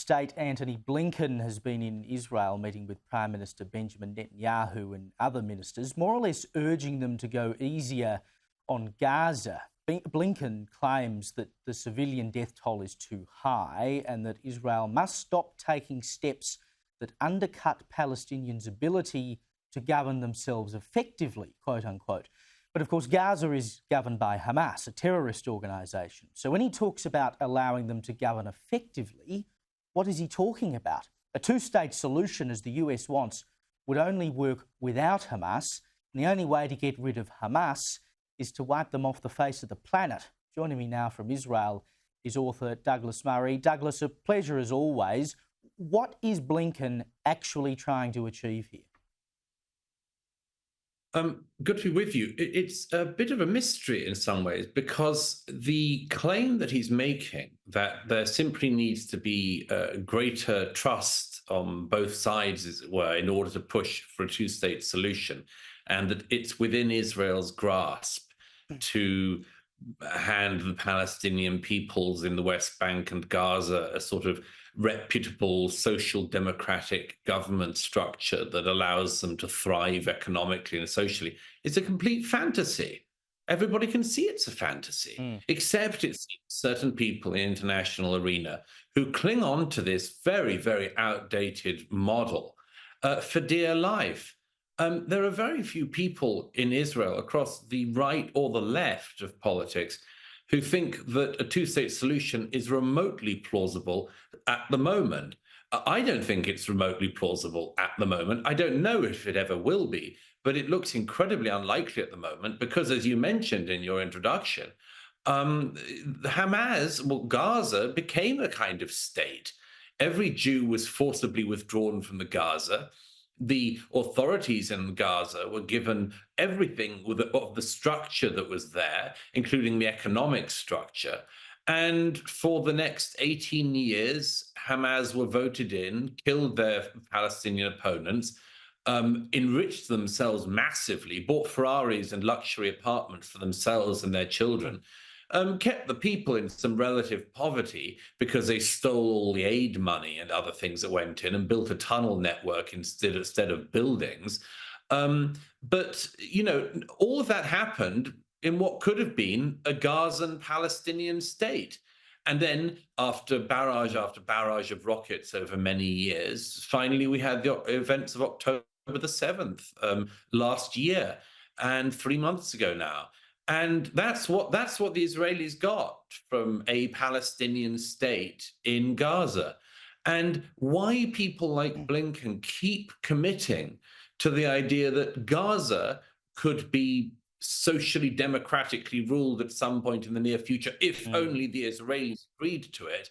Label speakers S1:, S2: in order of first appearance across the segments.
S1: State Antony Blinken has been in Israel meeting with Prime Minister Benjamin Netanyahu and other ministers, more or less urging them to go easier on Gaza. Blinken claims that the civilian death toll is too high and that Israel must stop taking steps that undercut Palestinians' ability to govern themselves effectively, quote unquote. But of course, Gaza is governed by Hamas, a terrorist organisation. So when he talks about allowing them to govern effectively, what is he talking about? A two-state solution, as the US wants, would only work without Hamas. And the only way to get rid of Hamas is to wipe them off the face of the planet. Joining me now from Israel is author Douglas Murray. Douglas, a pleasure as always. What is Blinken actually trying to achieve here?
S2: Good to be with you. It's a bit of a mystery in some ways, because the claim that he's making that there simply needs to be greater trust on both sides, as it were, in order to push for a two-state solution, and that it's within Israel's grasp to hand the Palestinian peoples in the West Bank and Gaza a sort of reputable social democratic government structure that allows them to thrive economically and socially. It's a complete fantasy. Everybody can see it's a fantasy, except it's certain people in the international arena who cling on to this very, very outdated model for dear life. There are very few people in Israel across the right or the left of politics who think that a two-state solution is remotely plausible at the moment. I don't think it's remotely plausible at the moment. I don't know if it ever will be, but it looks incredibly unlikely at the moment because, as you mentioned in your introduction, Hamas, Gaza became a kind of state. Every Jew was forcibly withdrawn from the Gaza. The authorities in Gaza were given everything of the structure that was there, including the economic structure. And for the next 18 years, Hamas were voted in, killed their Palestinian opponents, enriched themselves massively, bought Ferraris and luxury apartments for themselves and their children, kept the people in some relative poverty because they stole all the aid money and other things that went in and built a tunnel network instead of buildings. But, you know, all of that happened in what could have been a Gazan Palestinian state. And then after barrage of rockets over many years, finally we had the events of October the 7th last year and 3 months ago now. And that's what the Israelis got from a Palestinian state in Gaza. And why people like Blinken keep committing to the idea that Gaza could be socially democratically ruled at some point in the near future, if only the Israelis agreed to it,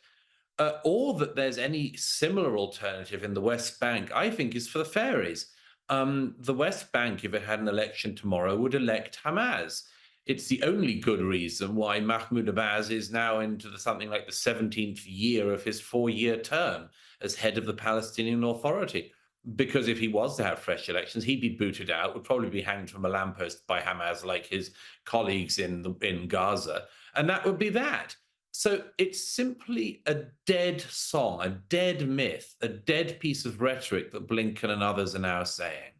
S2: or that there's any similar alternative in the West Bank, I think is for the fairies. The West Bank, if it had an election tomorrow, would elect Hamas. It's the only good reason why Mahmoud Abbas is now into something like the 17th year of his 4-year term as head of the Palestinian Authority. Because if he was to have fresh elections, he'd be booted out, would probably be hanged from a lamppost by Hamas like his colleagues in Gaza. And that would be that. So it's simply a dead song, a dead myth, a dead piece of rhetoric that Blinken and others are now saying.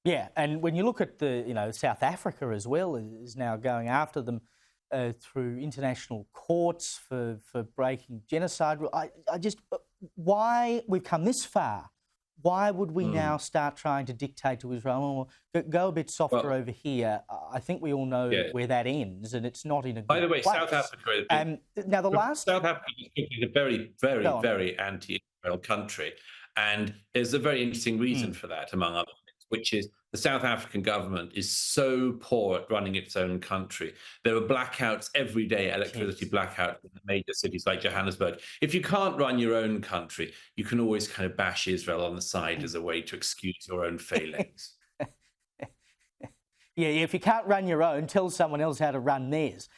S1: Yeah, and when you look at South Africa as well is now going after them through international courts for breaking genocide. Why we've come this far? Why would we now start trying to dictate to Israel? Oh, go a bit softer over here. I think we all know where that ends, and it's not in a good place.
S2: By the way, South Africa. South Africa is a very, very, very anti-Israel country, and there's a very interesting reason for that, among other things, which is the South African government is so poor at running its own country. There are blackouts every day, electricity blackouts in major cities like Johannesburg. If you can't run your own country, you can always kind of bash Israel on the side as a way to excuse your own failings.
S1: Yeah, if you can't run your own, tell someone else how to run theirs.